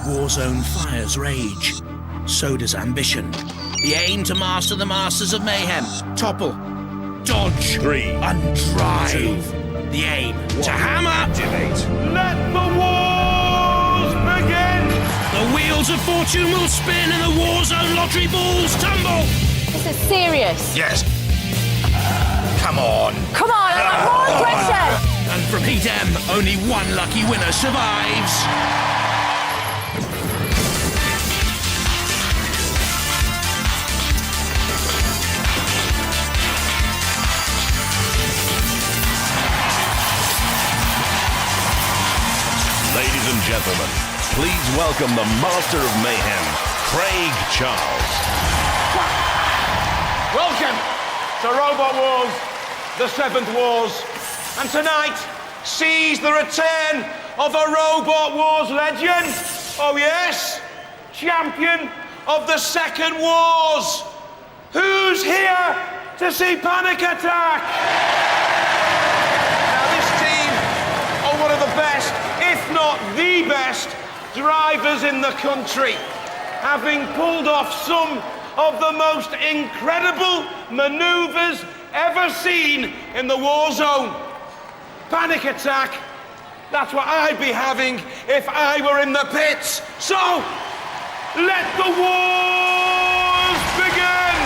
Warzone fires rage. So does ambition. The aim to master the masters of mayhem. Topple. Dodge. 3. And drive. 2. The aim to hammer. Activate. Let the wars begin! The wheels of fortune will spin and the Warzone lottery balls tumble. This is serious. Yes. Come on. Come on, I want more aggression. And from Edam, only one lucky winner survives. Ladies and gentlemen, please welcome the Master of Mayhem, Craig Charles. Welcome to Robot Wars, the 7th Wars. And tonight sees the return of a Robot Wars legend. Oh yes, champion of the 2nd Wars. Who's here to see Panic Attack? Now this team are one of the best, if not the best, drivers in the country, having pulled off some of the most incredible manoeuvres ever seen in the war zone. Panic Attack, that's what I'd be having if I were in the pits. So, let the wars begin!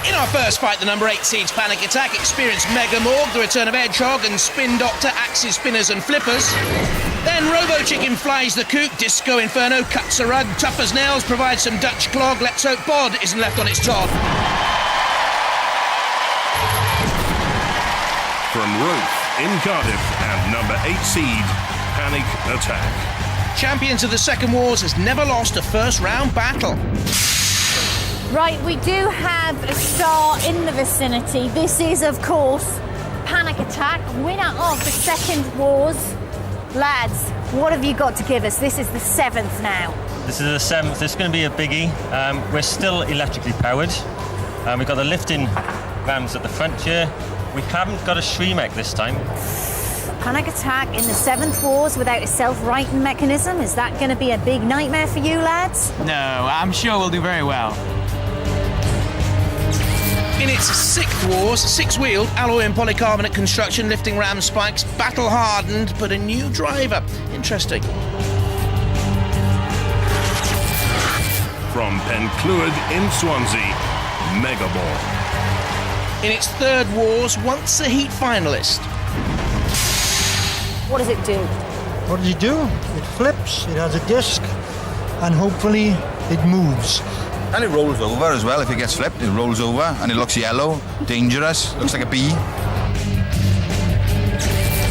In our first fight, the number 8 seeds Panic Attack experienced Mega Morg, the return of Edgehog and Spin Doctor, Axes, Spinners and Flippers. Then Robo Chicken flies the coop, Disco Inferno cuts a rug, Tough as Nails provides some Dutch clog, Let's Hope Bod isn't left on its top. From Ruth in Cardiff and number 8 seed, Panic Attack. Champions of the 2nd Wars has never lost a first round battle. Right, we do have a star in the vicinity. This is, of course, Panic Attack, winner of the 2nd Wars. Lads, what have you got to give us? This is the 7th now. This is the 7th. It's going to be a biggie. We're still electrically powered. We've got the lifting rams at the front here. We haven't got a Shremek this time. Panic Attack in the 7th Wars without a self-righting mechanism. Is that going to be a big nightmare for you, lads? No, I'm sure we'll do very well. In its 6th Wars, 6-wheeled, alloy and polycarbonate construction, lifting ram spikes, battle-hardened, but a new driver. Interesting. From Pencluid in Swansea, Megaball. In its 3rd Wars, once a heat finalist. What does it do? What does it do? It flips, it has a disc, and hopefully it moves. And it rolls over as well. If it gets flipped, it rolls over and it looks yellow, dangerous, looks like a bee.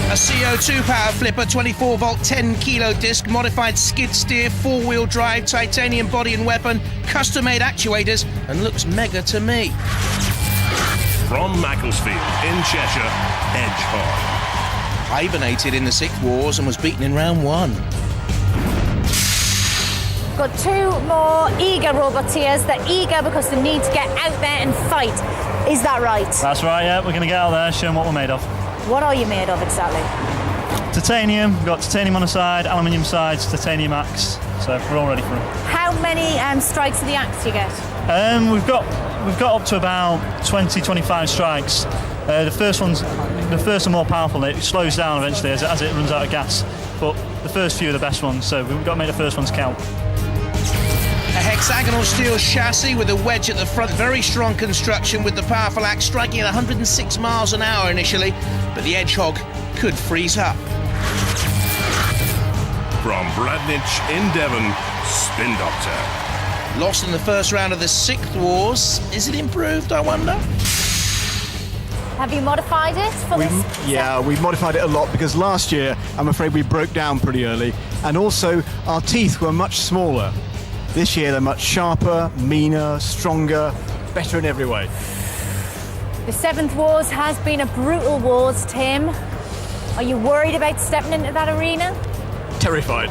A CO2 power flipper, 24-volt, 10-kilo disc, modified skid steer, 4-wheel drive, titanium body and weapon, custom-made actuators, and looks mega to me. From Macclesfield in Cheshire, Edgehog. Hibernated in the 6th Wars and was beaten in round 1. Got 2 more eager roboteers. They're eager because they need to get out there and fight. Is that right? That's right, yeah. We're going to get out there, show them what we're made of. What are you made of exactly? Titanium. We've got titanium on the side, aluminium sides, titanium axe. So we're all ready for it. How many strikes of the axe do you get? We've got up to about 20-25 strikes. The first are more powerful. It slows down eventually as it runs out of gas. But the first few are the best ones, so we've got to make the first ones count. A hexagonal steel chassis with a wedge at the front, very strong construction with the powerful axe striking at 106 miles an hour initially, but the Edgehog could freeze up. From Bradnich in Devon, Spin Doctor. Lost in the first round of the 6th Wars. Is it improved, I wonder? Have you modified it for this? Yeah, we modified it a lot because last year, I'm afraid we broke down pretty early, and also our teeth were much smaller. This year, they're much sharper, meaner, stronger, better in every way. The 7th Wars has been a brutal wars, Tim. Are you worried about stepping into that arena? Terrified.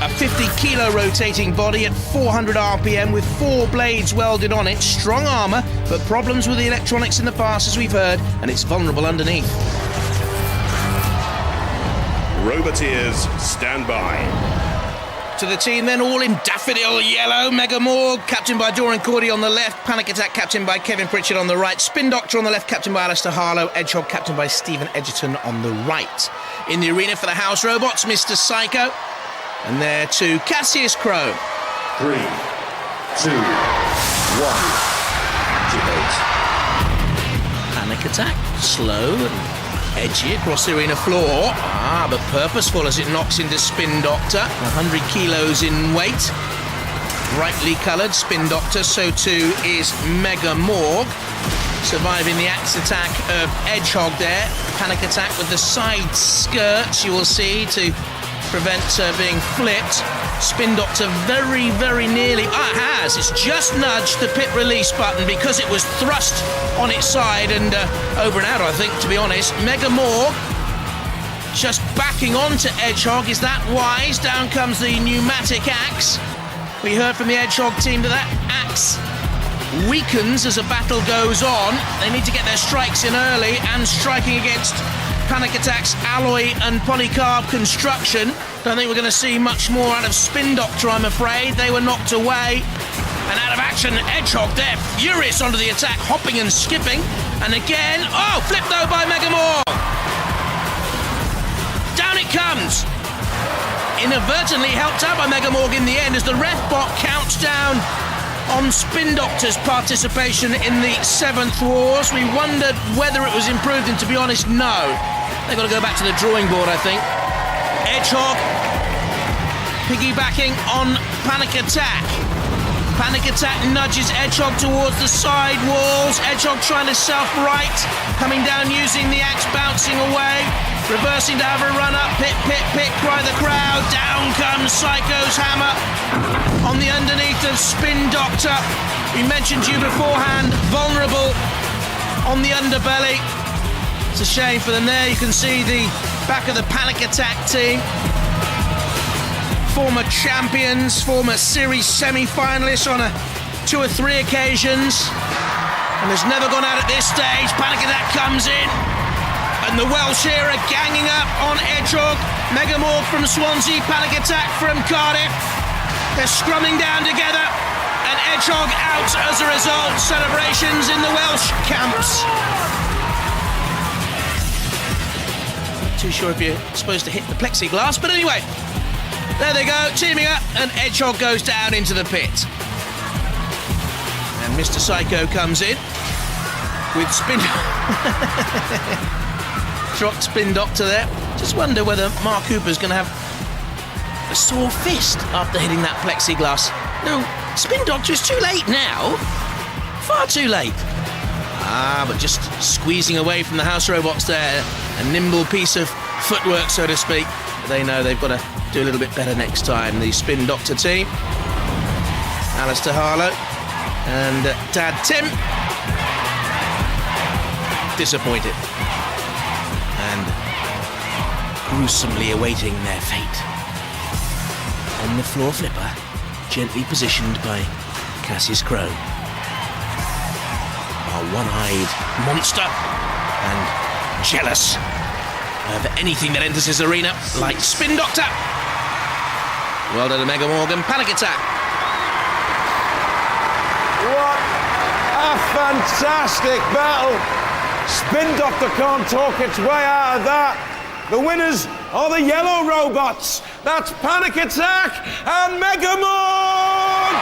A 50-kilo rotating body at 400 RPM with 4 blades welded on it, strong armour, but problems with the electronics in the past, as we've heard, and it's vulnerable underneath. Roboteers, stand by. To the team then, all in daffodil yellow. Mega Morg, captained by Doran Cordy on the left. Panic Attack, captained by Kevin Pritchard on the right. Spin Doctor on the left, captained by Alistair Harlow. Edgehog, captained by Stephen Edgerton on the right. In the arena for the house robots, Mr. Psycho. And there to Cassius Crow. 3, 2, 1. Activate. Panic Attack, slow and edgy across the arena floor. But purposeful as it knocks into Spin Doctor. 100 kilos in weight. Brightly coloured Spin Doctor, so too is Mega Morg. Surviving the axe attack of Edgehog there. Panic Attack with the side skirts, you will see, to prevent being flipped. Spin Doctor very, very nearly. It has. It's just nudged the pit release button because it was thrust on its side and over and out, I think, to be honest. Mega Morg just backing onto Edgehog. Is that wise? Down comes the pneumatic axe. We heard from the Edgehog team that axe weakens as a battle goes on. They need to get their strikes in early, and striking against Panic Attack's alloy and polycarb construction. Don't think we're going to see much more out of Spin Doctor, I'm afraid. They were knocked away and out of action. Edgehog there, furious onto the attack, hopping and skipping. And again, flipped though by Mega Morg. Down it comes. Inadvertently helped out by Mega Morg in the end as the ref bot counts down on Spin Doctor's participation in the 7th Wars. We wondered whether it was improved, and to be honest, no. They've got to go back to the drawing board, I think. Edgehog piggybacking on Panic Attack. Panic Attack nudges Edgehog towards the side walls. Edgehog trying to self-right, coming down using the axe, bouncing away, reversing to have a run up. Pit, pit, pit, cry the crowd. Down comes Psycho's hammer on the underneath of Spin Doctor. We mentioned you beforehand, vulnerable on the underbelly. It's a shame for them there. You can see the back of the Panic Attack team. Former champions, former series semi-finalists on 2 or 3 occasions. And has never gone out at this stage. Panic Attack comes in. And the Welsh here are ganging up on Edgehog. Mega Morg from Swansea, Panic Attack from Cardiff. They're scrumming down together, and Edgehog out as a result. Celebrations in the Welsh camps. Not too sure if you're supposed to hit the plexiglass, but anyway, there they go, teaming up, and Edgehog goes down into the pit. And Mr. Psycho comes in with Spin. Dropped Spin Doctor there. Just wonder whether Mark Cooper's going to have a sore fist after hitting that plexiglass. No, Spin Doctor is too late now. Far too late. But just squeezing away from the house robots there. A nimble piece of footwork, so to speak. They know they've got to do a little bit better next time. The Spin Doctor team. Alistair Harlow and Dad Tim. Disappointed. And gruesomely awaiting their fate. On the floor flipper, gently positioned by Cassius Crow. A one-eyed monster and jealous of anything that enters his arena, like Spin Doctor. Well done to Mega Morg and Panic Attack. What a fantastic battle. Spin Doctor can't talk its way out of that. The winners are the yellow robots. That's Panic Attack and Mega Morg!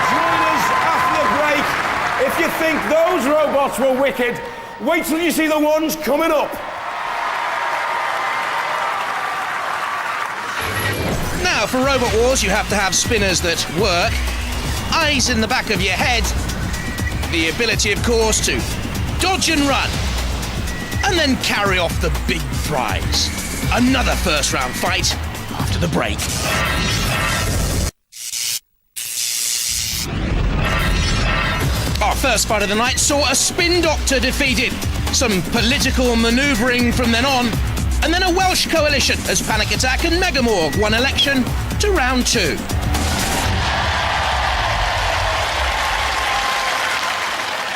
Join us after the break. If you think those robots were wicked, wait till you see the ones coming up. Now, for Robot Wars, you have to have spinners that work, eyes in the back of your head, the ability, of course, to dodge and run, and then carry off the big prize. Another first round fight after the break. Our first fight of the night saw a Spin Doctor defeated, some political manoeuvring from then on, and then a Welsh coalition as Panic Attack and Mega Morg won election to round 2.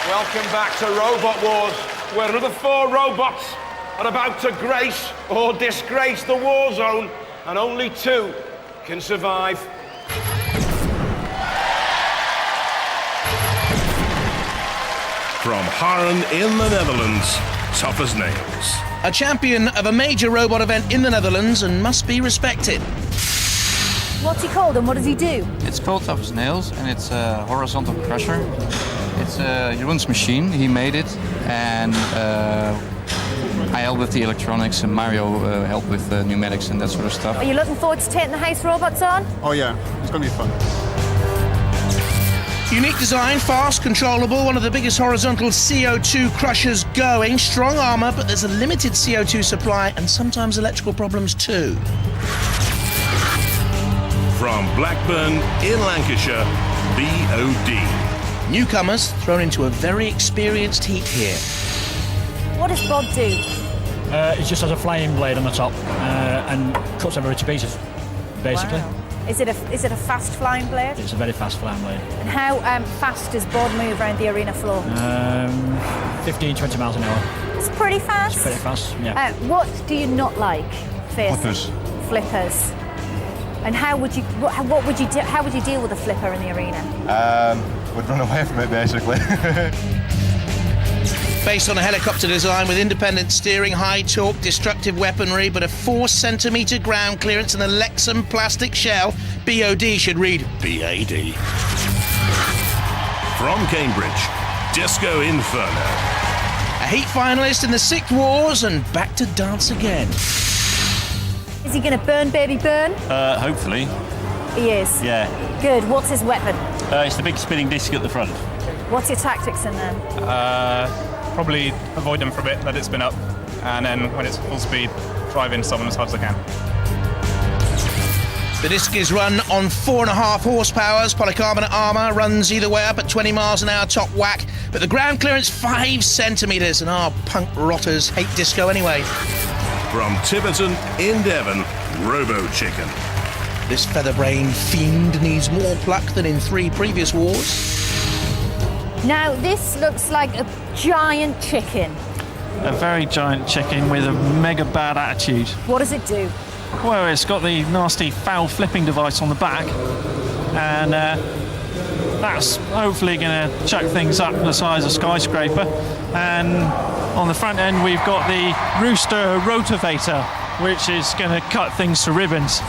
Welcome back to Robot Wars. where another 4 robots are about to grace or disgrace the war zone, and only 2 can survive. From Haren in the Netherlands, tough as nails. A champion of a major robot event in the Netherlands and must be respected. What's he called and what does he do? It's called Tough as Nails, and it's a horizontal crusher. It's Jeroen's machine. He made it, and I help with the electronics, and Mario helped with the pneumatics and that sort of stuff. Are you looking forward to taking the house robots on? Oh yeah, it's going to be fun. Unique design, fast, controllable, one of the biggest horizontal CO2 crushers going. Strong armour, but there's a limited CO2 supply and sometimes electrical problems too. From Blackburn in Lancashire, BOD. Newcomers thrown into a very experienced heat here. What does Bod do? It just has a flying blade on the top and cuts everything to pieces, basically. Wow. Is it a fast flying blade? It's a very fast flying blade. And how fast does Bod move around the arena floor? 15, 20 miles an hour. It's pretty fast. It's pretty fast, yeah. What do you not like? Flippers. Flippers. And how would you deal with a flipper in the arena? Would run away from it, basically. Based on a helicopter design with independent steering, high torque, destructive weaponry, but a 4-centimetre ground clearance and a Lexan plastic shell, BOD should read BAD. From Cambridge, Disco Inferno. A heat finalist in the 6th Wars and back to dance again. Is he going to burn, baby, burn? Hopefully. He is? Yeah. Good. What's his weapon? It's the big spinning disc at the front. What's your tactics in there? Probably avoid them for a bit, let it spin up, and then when it's full speed, drive into someone as hard as I can. The disc is run on 4.5 horsepower. Polycarbonate armour runs either way up at 20 miles an hour top whack, but the ground clearance 5 centimetres, and our punk rotters hate disco anyway. From Tiverton in Devon, Robo Chicken. This feather-brained fiend needs more pluck than in 3 previous wars. Now, this looks like a giant chicken. A very giant chicken with a mega bad attitude. What does it do? Well, it's got the nasty foul flipping device on the back, and that's hopefully going to chuck things up the size of skyscraper. And on the front end, we've got the Rooster Rotavator, which is going to cut things to ribbons.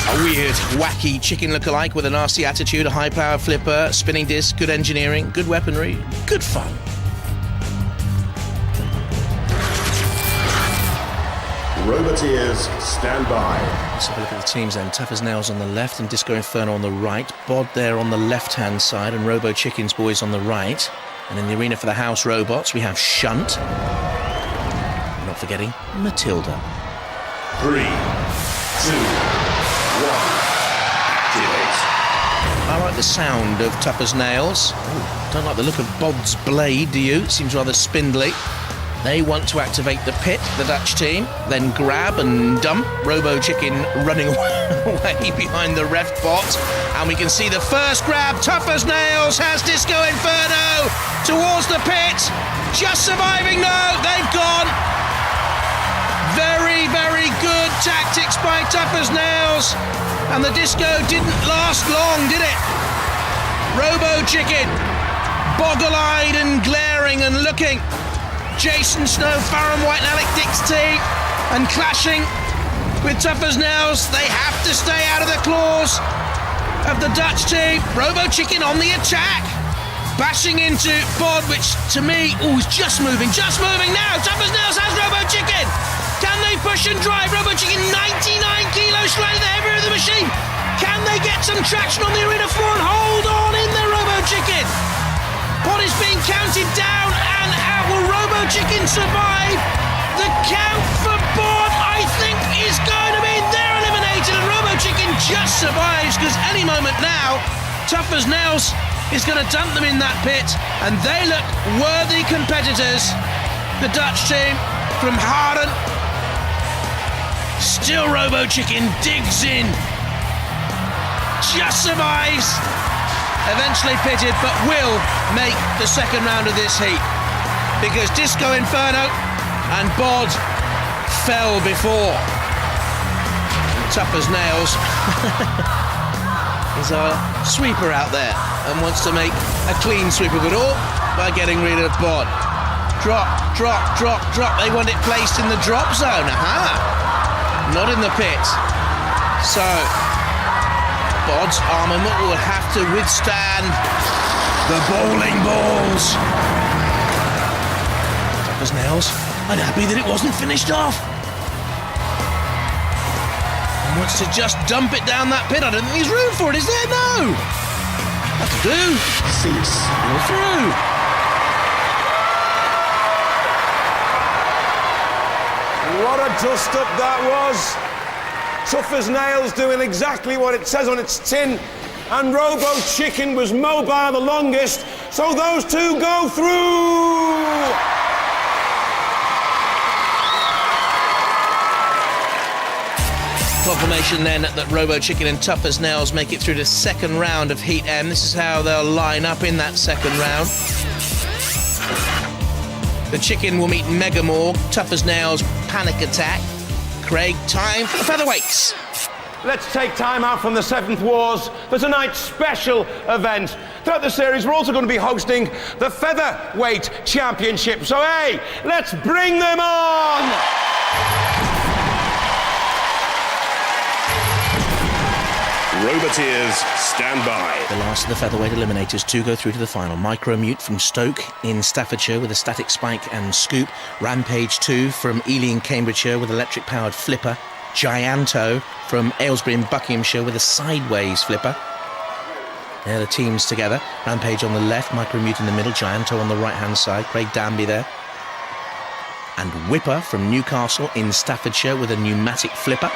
A weird, wacky chicken lookalike with a nasty attitude, a high-power flipper, spinning disc, good engineering, good weaponry, good fun. Roboteers, stand by. Let's have a look at the teams then. Tough as Nails on the left and Disco Inferno on the right. Bod there on the left-hand side and Robo Chicken's boys on the right. And in the arena for the house robots, we have Shunt. And not forgetting Matilda. 3, 2, 1, activate. I like the sound of Tough as Nails. Ooh, don't like the look of Bod's blade, do you? It seems rather spindly. They want to activate the pit, the Dutch team, then grab and dump. Robo Chicken running away behind the ref bot. And we can see the first grab. Tough as Nails has Disco Inferno towards the pit. Just surviving, no, they've gone. Very, very good tactics by Tough as Nails. And the disco didn't last long, did it? Robo Chicken, boggle-eyed and glaring and looking. Jason Snow, Farron White and Alec Dick's team, and clashing with Tough as Nails. They have to stay out of the claws of the Dutch team. Robo Chicken on the attack, bashing into Bod, which to me, is just moving now. Tough as Nails has Robo Chicken. Can they push and drive? Robo Chicken, 99 kilos, slightly the heavier of the machine. Can they get some traction on the arena floor and hold on in there, Robo Chicken? Bod is being counted down and out. Will Robo Chicken survive? The count for Bod, I think, is going to be they're eliminated, and Robo Chicken just survives because any moment now, Tough as Nails is going to dump them in that pit, and they look worthy competitors. The Dutch team from Haren. Still Robo Chicken digs in, just survives. eventually pitted, but will make the second round of this heat because Disco Inferno and Bod fell before. Tough as nails is our sweeper out there and wants to make a clean sweep of it all by getting rid of Bod. Drop, drop, drop, drop. They want it placed in the drop zone. Aha! Not in the pit. So Bod's armament will have to withstand the bowling balls. Tough as nails. I'm happy that it wasn't finished off. And wants to just dump it down that pit. I don't think there's room for it, is there? No. That'll do. Cease. All through. What a dust-up that was. Tough as nails doing exactly what it says on its tin. And Robo Chicken was mobile the longest. So those two go through. Confirmation then that Robo Chicken and Tough as Nails make it through the second round of Heat M. This is how they'll line up in that second round. The Chicken will meet Megamorg, Tough as Nails, Panic Attack. Craig, time for the featherweights. Let's take time out from the Seventh Wars for tonight's special event. Throughout the series, we're also going to be hosting the Featherweight Championship. So, hey, let's bring them on! Roboteers, stand by. The last of the featherweight eliminators to go through to the final. Micromute from Stoke in Staffordshire with a static spike and scoop. Rampage 2 from Ely in Cambridgeshire with electric-powered flipper. Gianto from Aylesbury in Buckinghamshire with a sideways flipper. They're the teams together. Rampage on the left, Micromute in the middle, Gianto on the right-hand side. Craig Danby there. And Whipper from Newcastle in Staffordshire with a pneumatic flipper.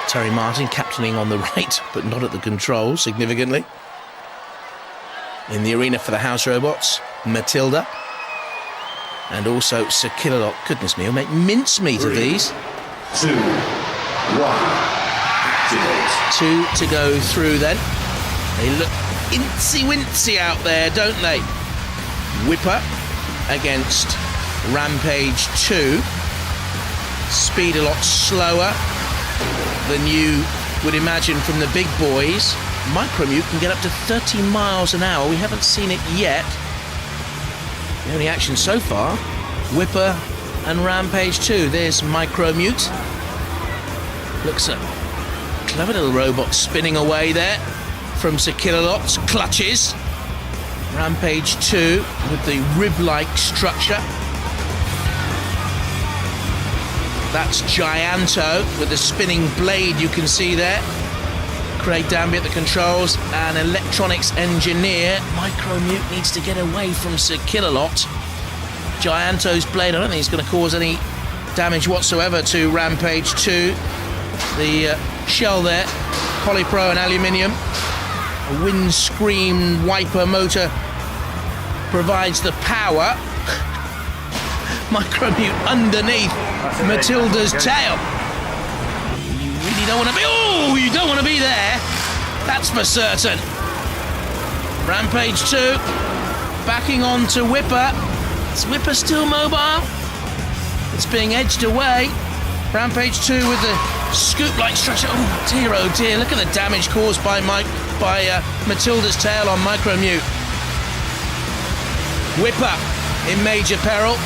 Terry Martin captaining on the right, but not at the controls, significantly. In the arena for the house robots, Matilda. And also Sir Killalot. Goodness me, he'll make mincemeat of these. 2, 1, activate. 2 to go through then. They look incy-wincy out there, don't they? Whipper against Rampage 2. Speed a lot slower than you would imagine from the big boys. Micromute can get up to 30 miles an hour. We haven't seen it yet. The only action so far, Whipper and Rampage 2. There's Micromute. Looks a clever little robot spinning away there from Sir Killalot's clutches. Rampage 2 with the rib-like structure. That's Gianto with the spinning blade you can see there. Craig Danby at the controls, an electronics engineer. Micromute needs to get away from Sir Killalot. Gianto's blade, I don't think it's going to cause any damage whatsoever to Rampage 2. The shell there, polypro and aluminium. A windscreen wiper motor provides the power. Micromute underneath Matilda's tail. You really don't want to be... Oh, you don't want to be there. That's for certain. Rampage 2 backing on to Whipper. Is Whipper still mobile? It's being edged away. Rampage 2 with the scoop-like structure. Oh dear, look at the damage caused by Matilda's tail on Micromute. Whipper in major peril.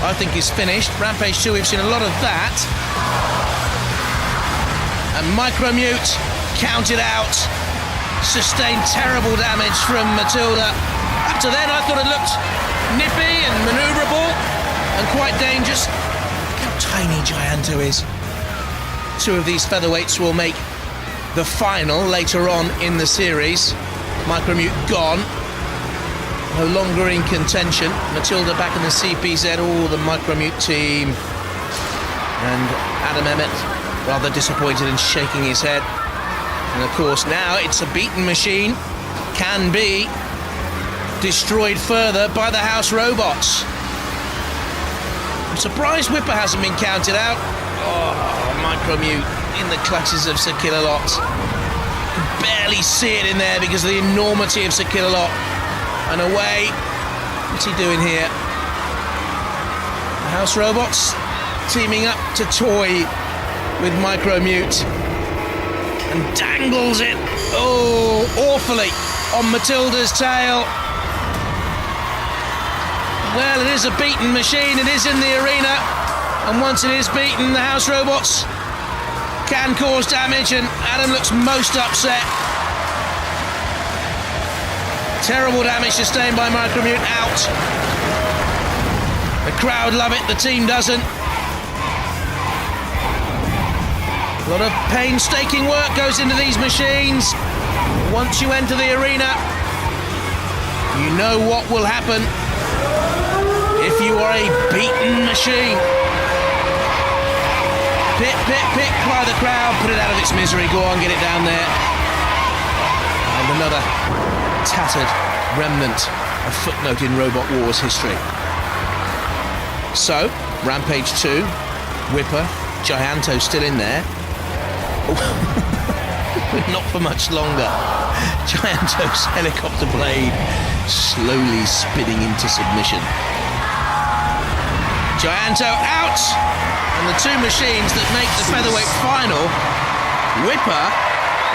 I think is finished. Rampage 2, we've seen a lot of that. And Micromute counted out. Sustained terrible damage from Matilda. Up to then, I thought it looked nippy and manoeuvrable and quite dangerous. Look how tiny Gianto is. 2 of these featherweights will make the final later on in the series. Micromute gone. No longer in contention. Matilda back in the CPZ. Oh, the Micromute team. And Adam Emmett rather disappointed and shaking his head. And of course now it's a beaten machine. Can be destroyed further by the house robots. I'm surprised Whipper hasn't been counted out. Oh, Micromute in the clutches of Sir Killalot. barely see it in there because of the enormity of Sir Killalot. And away. What's he doing here? The House Robots teaming up to toy with Micromute. And dangles it, awfully, on Matilda's tail. Well, it is a beaten machine, it is in the arena, and once it is beaten, the House Robots can cause damage, and Adam looks most upset. Terrible damage sustained by Micromute, out. The crowd love it, the team doesn't. A lot of painstaking work goes into these machines. Once you enter the arena, you know what will happen if you are a beaten machine. Pit, pit, pit, cry the crowd, put it out of its misery, go on, get it down there. And another tattered remnant, a footnote in Robot Wars history. So, Rampage 2, Whipper, Gianto still in there. Not for much longer. Gianto's helicopter blade slowly spinning into submission. Gianto out! And the two machines that make the featherweight final, Whipper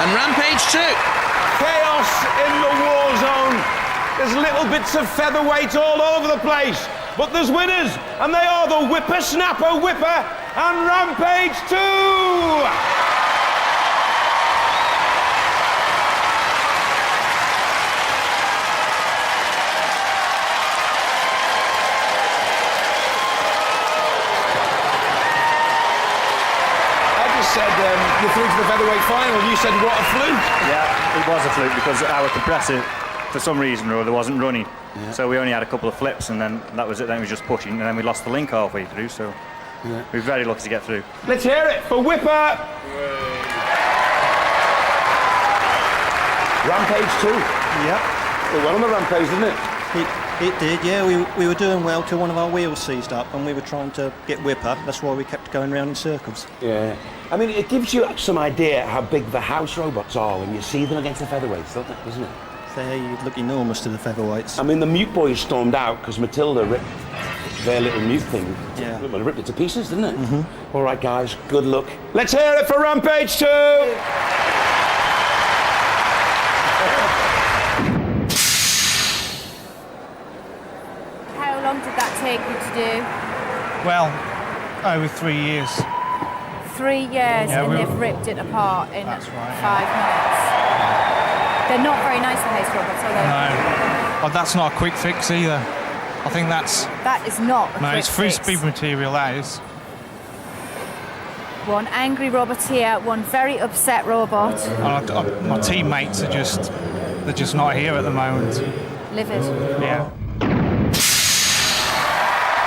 and Rampage 2. Chaos in the war zone. There's little bits of featherweight all over the place. But there's winners, and they are the Whippersnapper Whipper and Rampage 2! Said you're through to the featherweight final. You said what a fluke. Yeah, it was a fluke because our compressor, for some reason or other, wasn't running. Yeah. So we only had a couple of flips, and then that was it. Then we was just pushing, and then we lost the link halfway through. So we were very lucky to get through. Let's hear it for Whipper. Rampage 2. Yeah. Well on the rampage, didn't it? It did, yeah. We were doing well till one of our wheels seized up, and we were trying to get Whipper. That's why we kept going round in circles. Yeah. I mean, it gives you some idea how big the House Robots are when you see them against the featherweights, doesn't it? They look enormous to the featherweights. I mean, the Mute Boys stormed out because Matilda ripped their little Mute thing. Yeah. Well, it ripped it to pieces, didn't it? Mm-hmm. All right, guys, good luck. Let's hear it for Rampage 2! How long did that take you to do? Well, over 3 years. 3 years, yeah, and they've ripped it apart in 5 That's right, minutes. They're not very nice, the House Robots, are they? No, but that's not a quick fix either. I think that's... That is not a quick it's free fix. speed material, that is. One angry robot here, one very upset robot. My teammates are they're just not here at the moment. Livid. Yeah.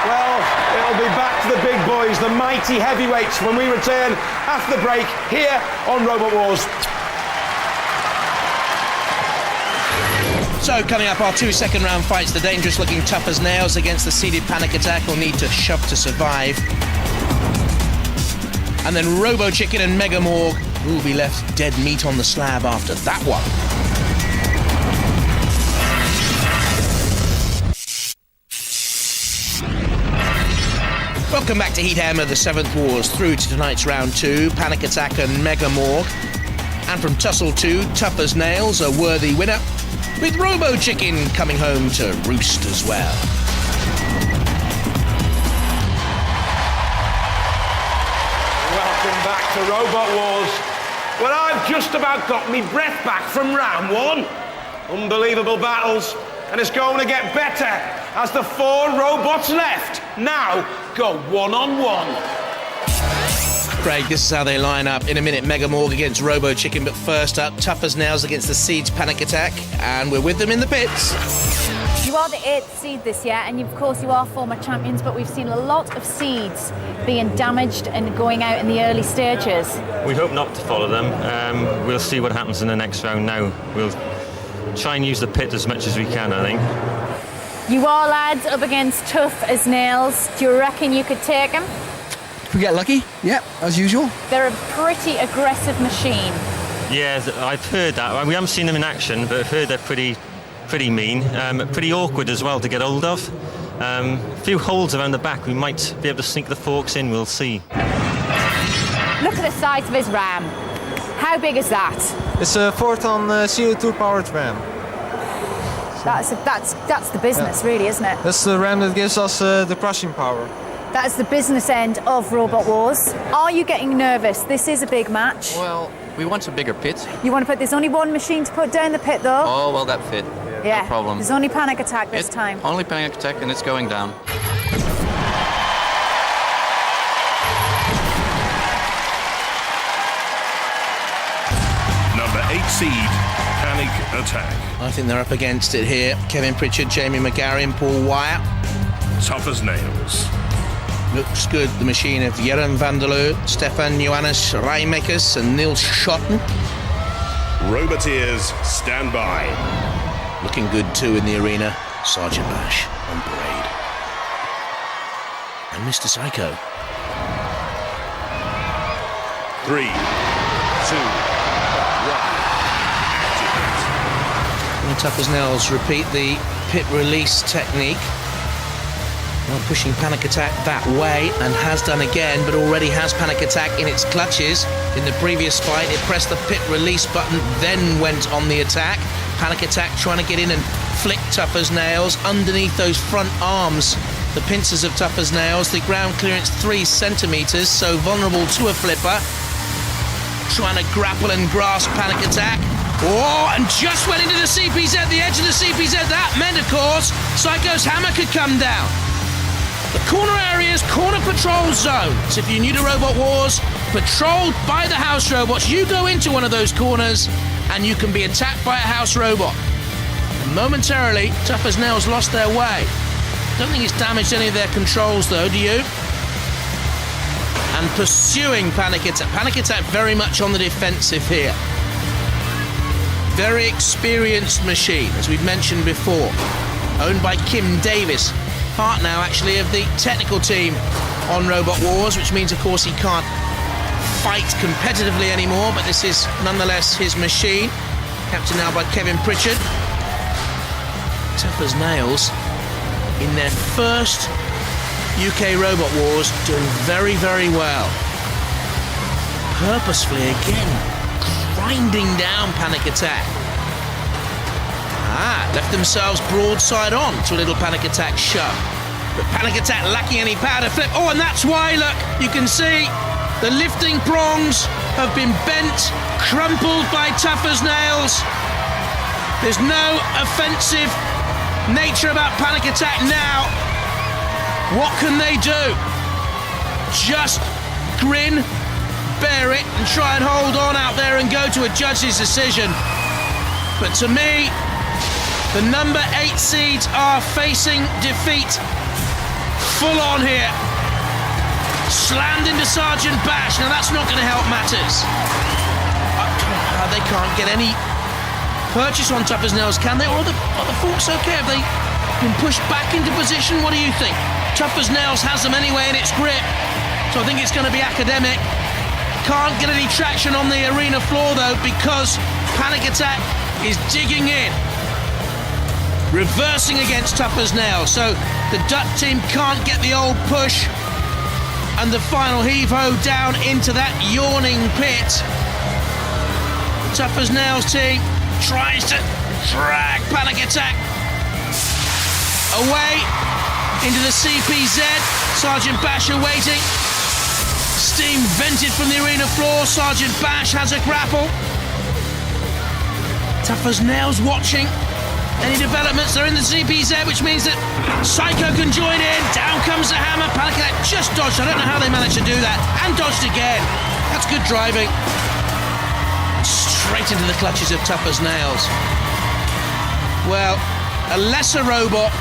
Well, it'll be back to the big boys, the mighty heavyweights, when we return after the break here on Robot Wars. So coming up, our 2 second-round fights, the dangerous-looking Tough as Nails against the seeded Panic Attack will need to shove to survive. And then Robo Chicken and Mega Morg will be left dead meat on the slab after that one. Welcome back to Heat Hammer, the 7th Wars, through to tonight's round 2, Panic Attack and Mega Morg. And from Tussle 2, Tough as Nails, a worthy winner, with Robo Chicken coming home to roost as well. Welcome back to Robot Wars. Well, I've just about got me breath back from round 1. Unbelievable battles, and it's going to get better as the 4 robots left now go one-on-one. Craig, this is how they line up. In a minute, Mega Morg against Robo Chicken, but first up, Tough as Nails against the Seeds Panic Attack, and we're with them in the pits. You are the 8th seed this year, and of course you are former champions, but we've seen a lot of seeds being damaged and going out in the early stages. We hope not to follow them. We'll see what happens in the next round now. We'll try and use the pit as much as we can, I think. You are, lads, up against Tough as Nails. Do you reckon you could take them? If we get lucky, yeah, as usual. They're a pretty aggressive machine. Yeah, I've heard that. We haven't seen them in action, but I've heard they're pretty mean, pretty awkward as well to get hold of. A few holes around the back, we might be able to sink the forks in, we'll see. Look at the size of his ram. How big is that? It's a 4-ton CO2 powered ram. That's the business, really, isn't it? That's the ram that gives us the crushing power. That's the business end of Robot Wars. Are you getting nervous? This is a big match. Well, we want a bigger pit. You want to put? There's only one machine to put down the pit, though. Oh, well, that fit. Yeah. No problem. There's only panic attack this time. Only panic attack, and it's going down. Number 8 seed, Panic Attack. I think they're up against it here. Kevin Pritchard, Jamie McGarry and Paul Wyatt. Tough as nails. Looks good, the machine of Jeroen van der Loo, Stefan Johannes Rijmakers and Niels Schotten. Roboteers, stand by. Looking good too in the arena, Sergeant Bash on parade. And Mr. Psycho. 3, 2, 1. And Tough as Nails repeat the pit release technique. Well, pushing Panic Attack that way, and has done again, but already has Panic Attack in its clutches. In the previous fight, it pressed the pit release button, then went on the attack. Panic Attack trying to get in and flick Tough as Nails underneath those front arms. The pincers of Tough as Nails, the ground clearance 3 centimetres, so vulnerable to a flipper. Trying to grapple and grasp Panic Attack. Oh, and just went into the CPZ, the edge of the CPZ. That meant, of course, Psycho's hammer could come down. The corner areas, corner patrol zones. If you're new to Robot Wars, patrolled by the house robots, you go into one of those corners and you can be attacked by a house robot. And momentarily, Tough as Nails lost their way. Don't think it's damaged any of their controls though, do you? And pursuing Panic Attack. Panic Attack very much on the defensive here. Very experienced machine, as we've mentioned before. Owned by Kim Davis. Part now actually of the technical team on Robot Wars, which means of course he can't fight competitively anymore, but this is nonetheless his machine. Captained now by Kevin Pritchard. Tough as Nails in their first UK Robot Wars, doing very, very well. Purposefully again, grinding down Panic Attack. Left themselves broadside on to a little Panic Attack shove. But Panic Attack lacking any power to flip. Oh, and that's why, look, you can see the lifting prongs have been bent, crumpled by Tough as Nails. There's no offensive nature about Panic Attack now. What can they do? Just grin, bear it, and try and hold on out there and go to a judge's decision. But to me, the number 8 seeds are facing defeat full on here. Slammed into Sergeant Bash. Now that's not going to help matters. They can't get any purchase on Tough as Nails, can they? Or are the forks okay? Have they been pushed back into position? What do you think? Tough as Nails has them anyway in its grip. So I think it's going to be academic. Can't get any traction on the arena floor though, because Panic Attack is digging in. Reversing against Tough as Nails. So the Duck team can't get the old push. And the final heave-ho down into that yawning pit. The Tough as Nails team tries to drag Panic Attack away into the CPZ. Sergeant Bash awaiting. Steam vented from the arena floor. Sergeant Bash has a grapple. Tough as Nails watching. Any developments? They're in the CPZ, which means that Psycho can join in. Down comes the hammer. Panic Attack just dodged. I don't know how they managed to do that. And dodged again. That's good driving. Straight into the clutches of Tough as Nails. Well, a lesser robot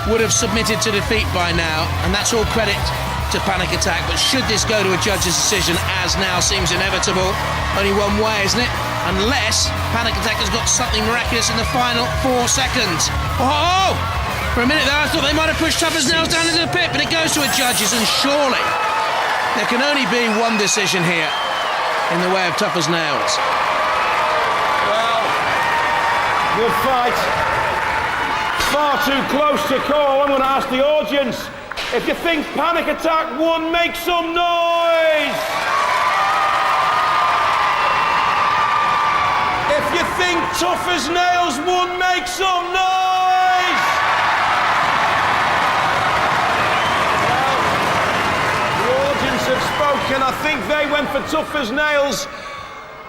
would have submitted to defeat by now, and that's all credit to Panic Attack. But should this go to a judge's decision, as now seems inevitable, only one way, isn't it? Unless Panic Attack has got something miraculous in the final 4 seconds. Oh! For a minute there, I thought they might have pushed Tough as Nails down into the pit, but it goes to a judge's, and surely there can only be one decision here in the way of Tough as Nails. Good fight. Far too close to call. I'm going to ask the audience. If you think Panic Attack won, make some noise! If you think Tough as Nails won, make some noise! Well, the audience have spoken. I think they went for Tough as Nails.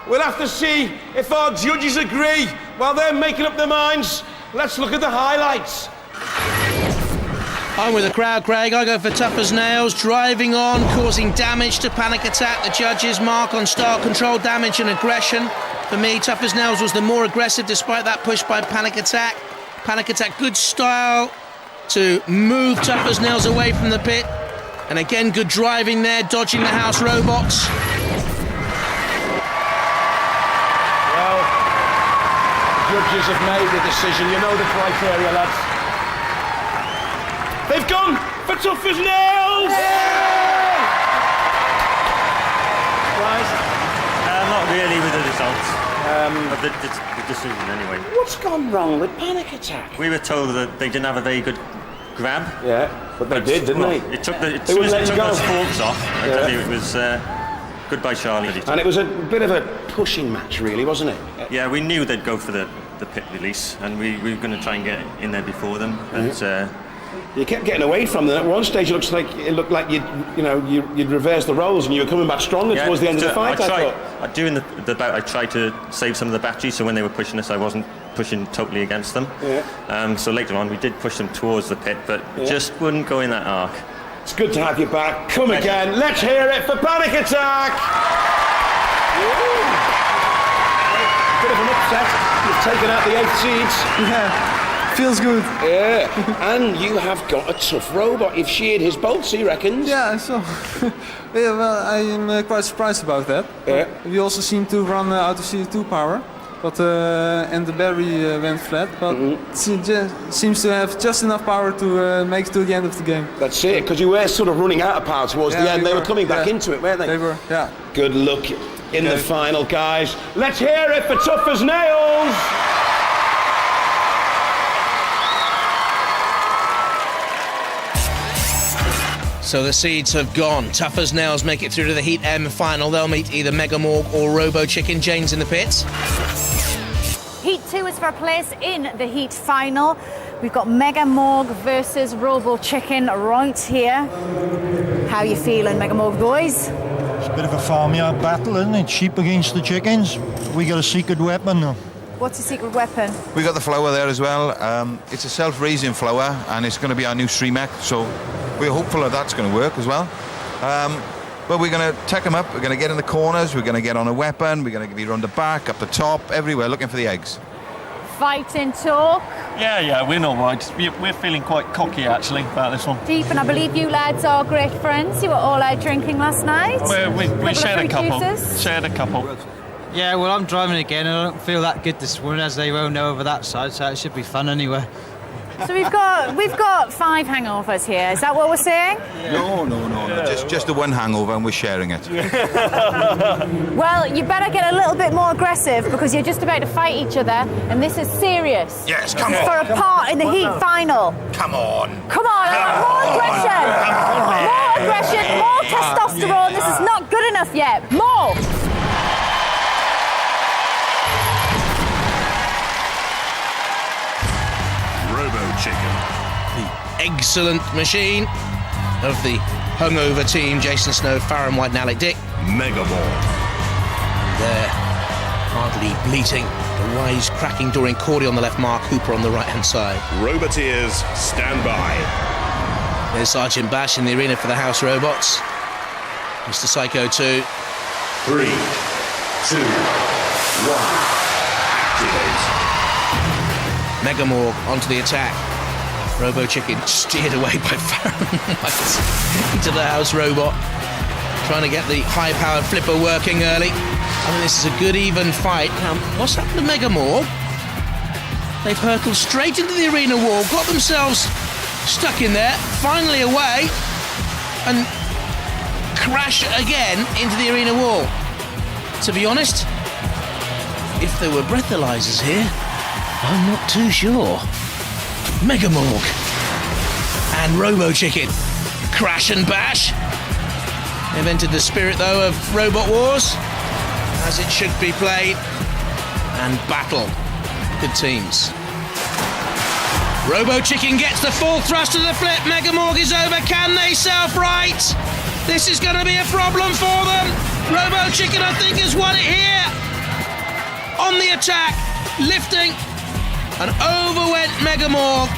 We'll have to see if our judges agree. While they're making up their minds, let's look at the highlights. I'm with the crowd, Craig. I go for Tough as Nails, driving on, causing damage to Panic Attack. The judges mark on start control, damage and aggression. For me, Tough as Nails was the more aggressive despite that push by Panic Attack. Panic Attack, good style to move Tough as Nails away from the pit. And again, good driving there, dodging the house robots. Well, judges have made the decision. You know the criteria, lads. They've gone for Tough as Nails! Surprised? Not really with the results. But the decision anyway. What's gone wrong with Panic Attack? We were told that they didn't have a very good grab. Yeah, but they did, didn't they? It took the, They wouldn't let you go. those forks off. I tell you, it was goodbye, Charlie. And it was a bit of a pushing match, really, wasn't it? Yeah, we knew they'd go for the pit release, and we were going to try and get in there before them. But you kept getting away from them. At one stage, it looked like you'd reverse the roles, and you were coming back stronger towards the end of the fight. I thought. During the bout, I tried to save some of the batteries, so when they were pushing us, I wasn't pushing totally against them. Yeah. So later on, we did push them towards the pit, but just wouldn't go in that arc. It's good to have you back. Come again. Let's hear it for Panic Attack. Bit of an upset. You've taken out the 8 seeds. Yeah. Feels good. Yeah, and you have got a tough robot. You've sheared his bolts, he reckons. Yeah, I saw. Yeah, well, I am quite surprised about that. Yeah. We also seem to run out of CO2 power, but and the battery went flat, but seems to have just enough power to make it to the end of the game. That's it, because you were sort of running out of power towards the end. They were coming back into it, weren't they? They were, yeah. Good luck in the final, guys. Let's hear it for Tough as Nails. So the seeds have gone. Tough as Nails make it through to the Heat M final. They'll meet either Mega Morg or Robo Chicken. Jane's in the pits. Heat 2 is for a place in the Heat final. We've got Mega Morg versus Robo Chicken right here. How you feeling, Mega Morg boys? It's a bit of a farmyard battle, isn't it? Sheep against the chickens. We got a secret weapon. What's your secret weapon? We got the flour there as well. It's a self-raising flour, and it's going to be our new streamer, so we're hopeful that that's going to work as well. But we're going to take them up, we're going to get in the corners, we're going to get on a weapon, we're going to be around the back, up the top, everywhere, looking for the eggs. Fighting talk. Yeah, we're not right. We're feeling quite cocky, actually, about this one. Deep, and I believe you lads are great friends. You were all out drinking last night. We shared a couple. Juices. Shared a couple. Yeah, well, I'm driving again, and I don't feel that good this morning, as they won't know over that side, so it should be fun anyway. So we've got 5 hangovers here. Is that what we're saying? No. Just the one hangover, and we're sharing it. Well, you better get a little bit more aggressive because you're just about to fight each other, and this is serious. Yes, come This is on. for a part in the Heat final. Come on. Come on, more aggression. More aggression, more testosterone. This is not good enough yet. More. Chicken. The excellent machine of the hungover team, Jason Snow, Farron White and Alec Dick. Mega Morg. There, hardly bleating, the wise cracking Dorian Cordy on the left, Mark Hooper on the right-hand side. Roboteers, stand by. There's Sergeant Bash in the arena for the House Robots. Mr. Psycho 2. 3, 2, 1. Activate. Mega Morg onto the attack. Robo Chicken steered away by Farron White into the House Robot. Trying to get the high-powered flipper working early. I mean, this is a good even fight. Now, what's happened to Mega Morg? They've hurtled straight into the arena wall, got themselves stuck in there, finally away, and crash again into the arena wall. To be honest, if there were breathalyzers here, I'm not too sure. Mega Morg and Robo Chicken. Crash and bash. They've entered the spirit, though, of Robot Wars, as it should be played, and battle. Good teams. Robo Chicken gets the full thrust of the flip. Mega Morg is over. Can they self-right? This is going to be a problem for them. Robo Chicken, I think, has won it here. On the attack, lifting, and over went Mega Morg.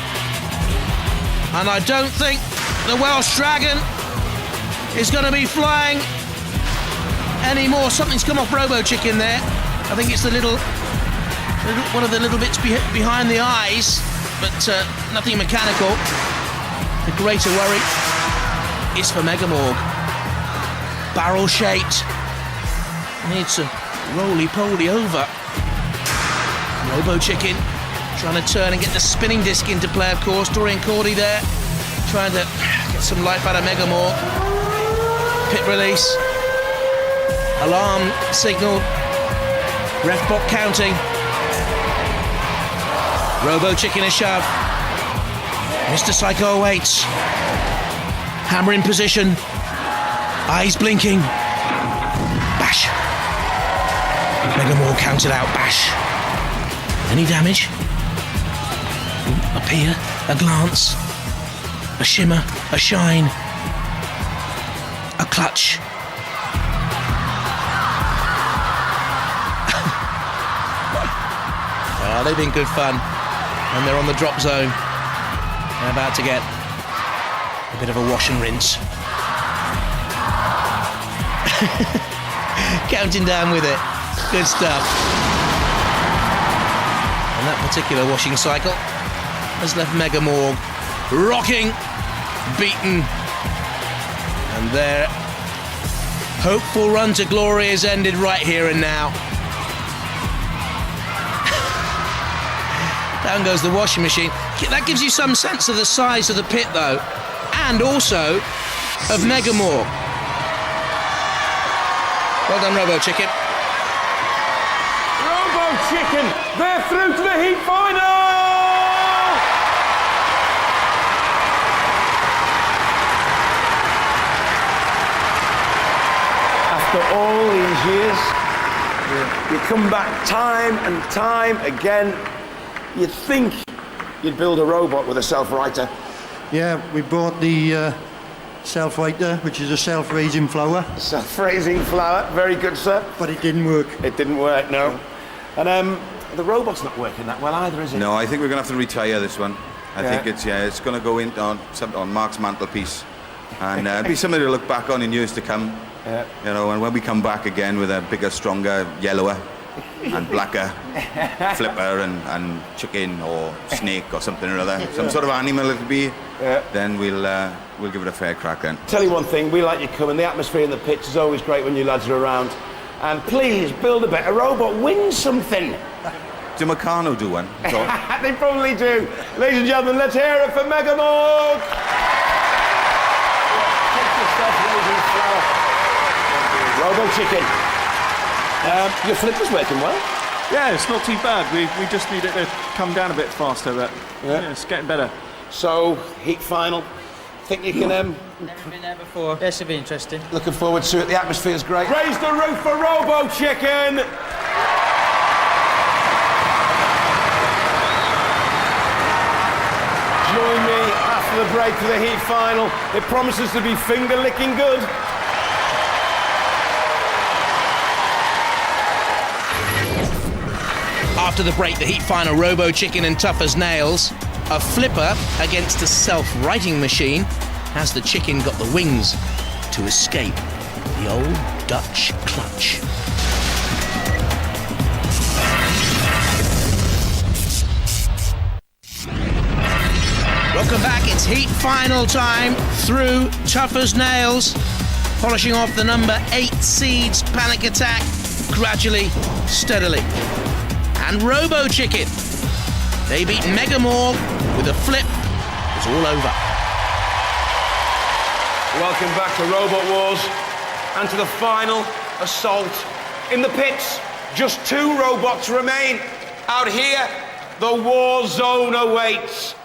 And I don't think the Welsh Dragon is going to be flying anymore. Something's come off Robo Chicken there. I think it's the little one of the little bits behind the eyes, but nothing mechanical. The greater worry is for Mega Morg. Barrel shaped. Needs to roly-poly over. Robo Chicken trying to turn and get the spinning disc into play, of course. Dorian Cordy there trying to get some life out of Mega Morg. Pit release. Alarm signal. Ref bot counting. Robo Chicken a shove. Mr. Psycho awaits. Hammer in position. Eyes blinking. Bash. Mega Morg counted out. Bash. Any damage? A peer, a glance, a shimmer, a shine, a clutch. They've been good fun, and they're on the drop zone. They're about to get a bit of a wash and rinse. Counting down with it. Good stuff. And that particular washing cycle has left Mega Morg rocking, beaten, and their hopeful run to glory has ended right here and now. Down goes the washing machine. That gives you some sense of the size of the pit, though, and also of Mega Morg. Well done, Robo Chicken. Robo Chicken, they're through to the heat final! After all these years, you come back time and time again. You'd think you'd build a robot with a self-righter. Yeah, we bought the self-righter, which is a self-raising flower. Self-raising flower, very good, sir. But it didn't work. It didn't work, no. And the robot's not working that well either, is it? No, I think we're going to have to retire this one. I think it's going to go in on Mark's mantelpiece, and it'll be something to look back on in years to come. Yeah. You know, and when we come back again with a bigger, stronger, yellower and blacker flipper and chicken or snake or something or other, some sort of animal it'll be, then we'll give it a fair crack then. Tell you one thing, we like you coming. The atmosphere in the pitch is always great when you lads are around. And please build a better robot, win something. Do Meccano do one? They probably do. Ladies and gentlemen, let's hear it for Mega Morg. Robo Chicken. Your flipper's working well. Yeah, it's not too bad. We just need it to come down a bit faster, but yeah, it's getting better. So, heat final. Think you can... Never been there before. Yeah, should be interesting. Looking forward to it. The atmosphere's great. Raise the roof for Robo Chicken! Join me after the break for the heat final. It promises to be finger-licking good. After the break, the heat final, Robo Chicken and tough as nails. A flipper against a self-righting machine. Has the chicken got the wings to escape the old Dutch clutch? Welcome back, it's heat final time through tough as nails. Polishing off the number 8 seeds, Panic Attack, gradually, steadily. And Robo Chicken. They beat Mega Morg with a flip. It's all over. Welcome back to Robot Wars and to the final assault. In the pits, just 2 robots remain. Out here, The war zone awaits.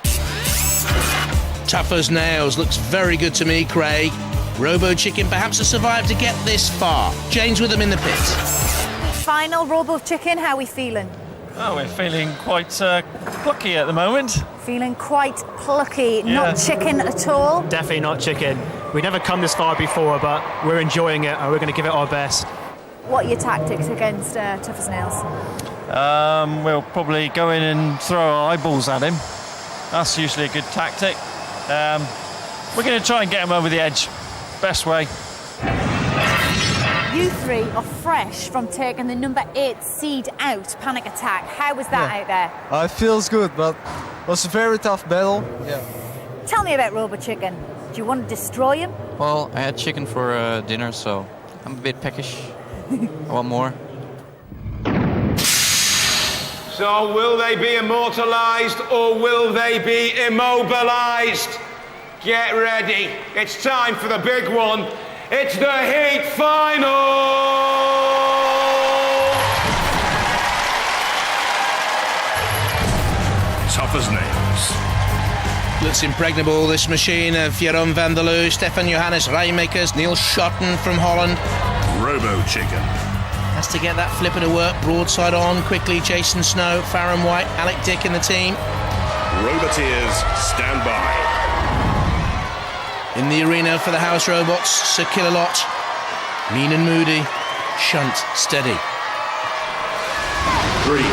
Tough as nails. Looks very good to me, Craig. Robo Chicken perhaps has survived to get this far. James with them in the pit. Final Robo Chicken, how are we feeling? Oh, we're feeling quite plucky at the moment. Feeling quite plucky, not chicken at all. Definitely not chicken. We've never come this far before, but we're enjoying it and we're going to give it our best. What are your tactics against Tough as Nails? We'll probably go in and throw our eyeballs at him. That's usually a good tactic. We're going to try and get him over the edge. Best way. You three are fresh from taking the number 8 seed out, Panic Attack. How was that out there? It feels good, but it was a very tough battle. Yeah. Tell me about Robo Chicken. Do you want to destroy him? Well, I had chicken for dinner, so I'm a bit peckish. I want more. So will they be immortalised or will they be immobilised? Get ready. It's time for the big one. It's the heat final! Tough as nails. Looks impregnable, this machine of Jeroen van der Loo, Stefan Johannes Rijmakers, Neil Schotten from Holland. Robo Chicken. Has to get that flipper to work, broadside on, quickly, Jason Snow, Farron White, Alec Dick in the team. Roboteers, stand by. In the arena for the house robots, Sir Killalot, mean and moody, Shunt, steady. 3, 2, 1.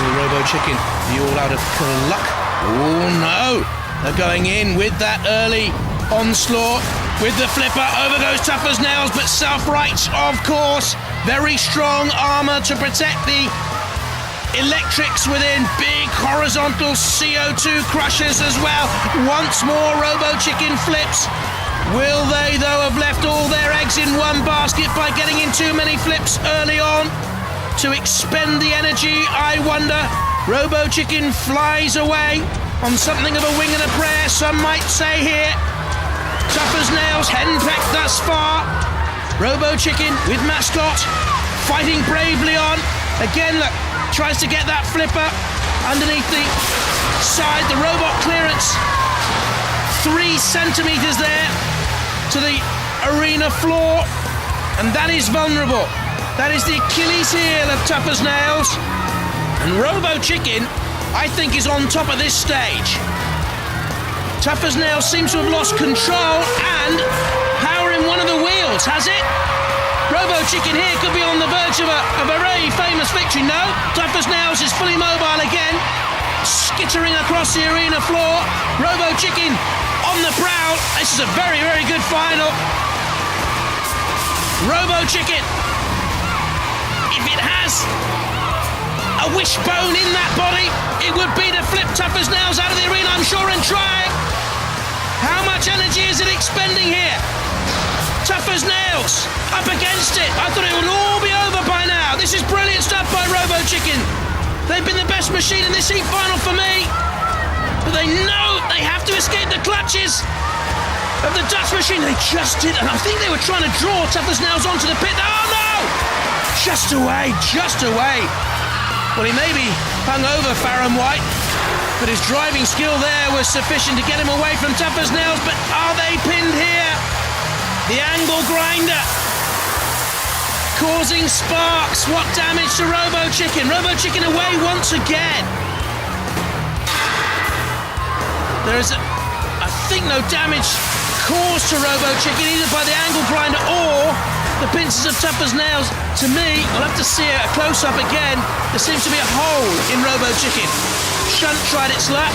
The Robo Chicken, the all out of luck. Oh no! They're going in with that early onslaught. With the flipper, over goes Tough as Nails, but self-right, of course. Very strong armour to protect the electrics within. Big horizontal CO2 crushers as well. Once more Robo Chicken flips. Will they though have left all their eggs in one basket by getting in too many flips early on to expend the energy, I wonder? Robo Chicken flies away on something of a wing and a prayer, some might say here. Tough as Nails, henpecked thus far. Robo Chicken with Mascot fighting bravely on. Again, look, tries to get that flipper underneath the side, the robot clearance. 3 centimetres there to the arena floor, and that is vulnerable. That is the Achilles heel of Tough as Nails. And Robo Chicken, I think, is on top of this stage. Tough as Nails seems to have lost control and power in one of the wheels, has it? Robo Chicken here could be on the verge of a very famous victory. No, Tough as Nails is fully mobile again, skittering across the arena floor. Robo Chicken on the prowl. This is a very, very good final. Robo Chicken, if it has a wishbone in that body, it would be to flip Tough as Nails out of the arena, I'm sure, and trying. How much energy is it expending here? Tough as Nails, up against it. I thought it would all be over by now. This is brilliant stuff by Robo Chicken. They've been the best machine in this heat final for me. But they know they have to escape the clutches of the Dutch machine. They just did, and I think they were trying to draw Tough as Nails onto the pit. Oh no! Just away, just away. Well, he may be hung over, Farron White, but his driving skill there was sufficient to get him away from Tough as Nails. But are they pinned here? The angle grinder causing sparks. What damage to Robo Chicken? Robo Chicken away once again. There is, I think, no damage caused to Robo Chicken either by the angle grinder or the pincers of Tough as Nails. To me, I'll have to see a close-up again. There seems to be a hole in Robo Chicken. Shunt tried its luck.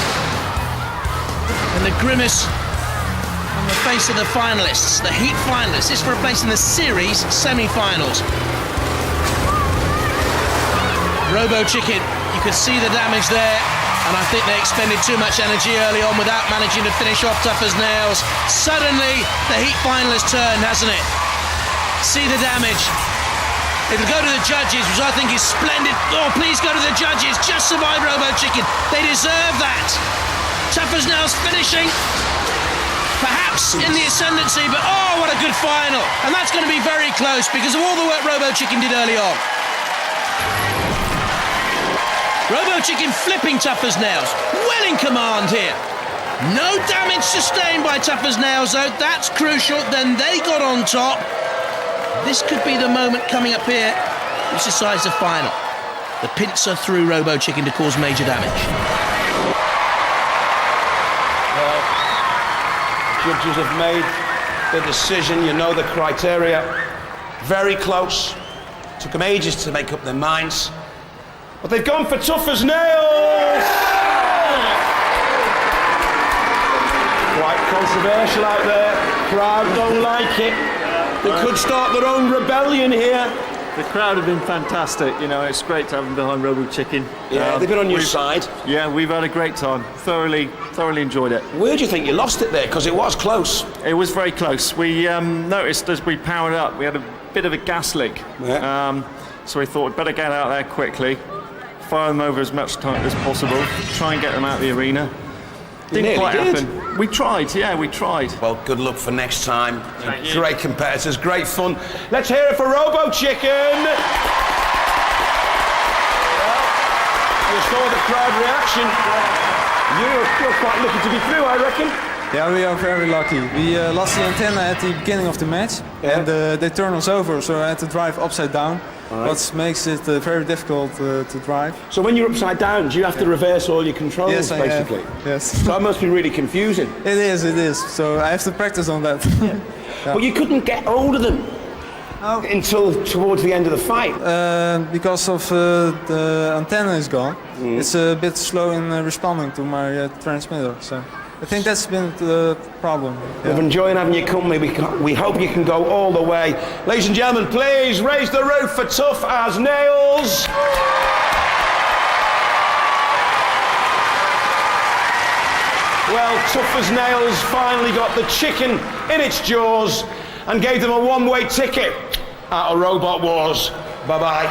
And the grimace on the face of the finalists, the heat finalists. This for a place in the series semi-finals. Robo Chicken, you could see the damage there, and I think they expended too much energy early on without managing to finish off Tough as Nails. Suddenly, the heat finalists turned, hasn't it? See the damage. It'll go to the judges, which I think is splendid. Oh, please go to the judges. Just survive Robo Chicken. They deserve that. Tough as Nails finishing, perhaps in the ascendancy, but oh, what a good final. And that's going to be very close because of all the work Robo Chicken did early on. Robo Chicken flipping Tough as Nails. Well in command here. No damage sustained by Tough as Nails, though. That's crucial. Then they got on top. This could be the moment coming up here which decides the final. The pincer through Robo Chicken to cause major damage. Well, judges have made the decision. You know the criteria. Very close. Took them ages to make up their minds. But they've gone for Tough as Nails! Quite controversial out there. Crowd don't like it. They could start their own rebellion here. The crowd have been fantastic. You know, it's great to have them behind Robo Chicken. Yeah, they've been on your side. Yeah, we've had a great time. Thoroughly enjoyed it. Where do you think you lost it there? Because it was close. It was very close. We noticed as we powered up, we had a bit of a gas leak. Yeah. So we thought we'd better get out there quickly, fire them over as much time as possible, try and get them out of the arena. Didn't quite happen. We tried, yeah, we tried. Well, good luck for next time. Great competitors, great fun. Let's hear it for Robo Chicken. Well, you saw the crowd reaction. You're quite lucky to be through, I reckon. Yeah, we are very lucky. We lost the antenna at the beginning of the match, and they turned us over, so I had to drive upside down. Right. What makes it very difficult to drive. So when you're upside down, do you have to reverse all your controls, Yes, I have. basically? Yes. So that must be really confusing. It is. So I have to practice on that. Yeah. But you couldn't get hold of them until towards the end of the fight. Because of the antenna is gone, it's a bit slow in responding to my transmitter. So I think that's been the problem. We've enjoyed having you company. We hope you can go all the way. Ladies and gentlemen, please raise the roof for Tough as Nails. Well, Tough as Nails finally got the chicken in its jaws and gave them a one-way ticket out of Robot Wars. Bye-bye.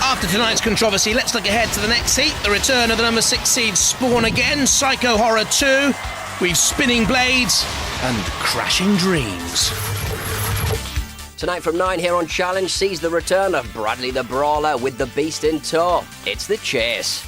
After tonight's controversy, let's look ahead to the next heat. The return of the number 6 seed Spawn again, Psycho Horror 2. We've Spinning Blades and Crashing Dreams. Tonight from 9 here on Challenge sees the return of Bradley the Brawler with the Beast in tow. It's The Chase.